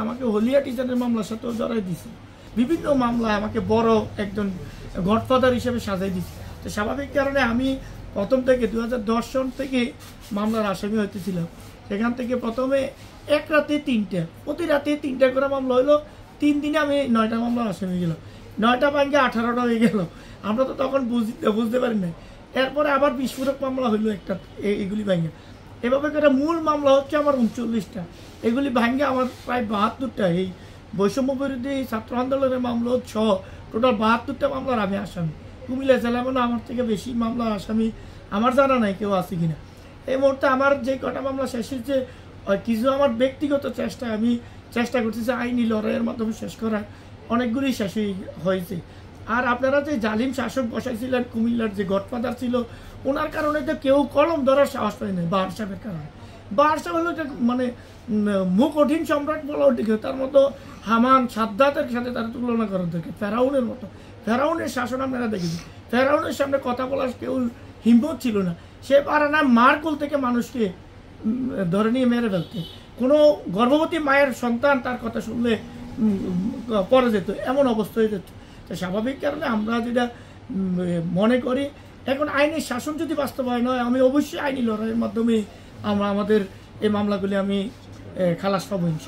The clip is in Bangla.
আমাকে হলিয়া টিচারের মামলার সাথেও জড়াই দিছে, বিভিন্ন মামলা আমাকে বড় একজন গডফাদার হিসেবে সাজাই দিচ্ছে। তো স্বাভাবিক কারণে আমি প্রথম থেকে 2010 সন থেকে মামলার আসামি হইতেছিলাম। সেখান থেকে প্রথমে এক রাতে 3টা, প্রতি রাতে 3টা করে মামলা হইলো। 3 দিনে আমি 9টা মামলার আসামি হয়ে গেল, 9টা ভাঙ্গে 18টা হয়ে গেল। আমরা তো তখন বুঝতে পারি না। এরপরে আবার বিস্ফোরক মামলা হইলো একটা, এগুলি ভাঙ্গে। এভাবে করে মূল মামলা হচ্ছে আমার 39টা, এগুলি ভাঙ্গে আমার প্রায় 72টা। এই বৈষম্য বিরোধী ছাত্র আন্দোলনের মামলা সহ টোটাল 72টা মামলার আমি আসামি। কুমিল্লা জেলা মানে আমার থেকে বেশি মামলার আসামি আমার জানা নাই কেউ আছে কিনা। এই মুহূর্তে আমার যে কটা মামলা শেষ হয়েছে, কিছু আমার ব্যক্তিগত চেষ্টা, আমি চেষ্টা করতেছি আইনি লড়াইয়ের মাধ্যমে শেষ করার, অনেকগুলি শেষ হয়েছে। আর আপনারা যে জালিম শাসক বসাইছিলেন, কুমিল্লার যে গডফাদার ছিল, ওনার কারণে তো কেউ কলম ধরার সাহস পায় না। বাহার সাহেবের কারণে, বাহার সাহেব হলো মানে মুখ কঠিন সম্রাট বলা ওটিকে, তার মতো হামান সাদ্দাতের সাথে তার তুলনা করার দেখে ফেরাউনের মতো। ফেরাউনের শাসন আপনারা দেখেছি, ফেরাউনের সামনে কথা বলার কেউ হিম্মত ছিল না। সে পারে না মারকুল থেকে মানুষকে ধরে নিয়ে মেরে ফেলতে। কোনো গর্ভবতী মায়ের সন্তান তার কথা শুনলে পরে যেত, এমন অবস্থা হয়ে যেত। তো স্বাভাবিক কারণে আমরা যেটা মনে করি, এখন আইনের শাসন যদি বাস্তবায়ন হয়, আমি অবশ্যই আইনি লড়াইয়ের মাধ্যমে আমাদের এই মামলাগুলি আমি খালাস পাবো।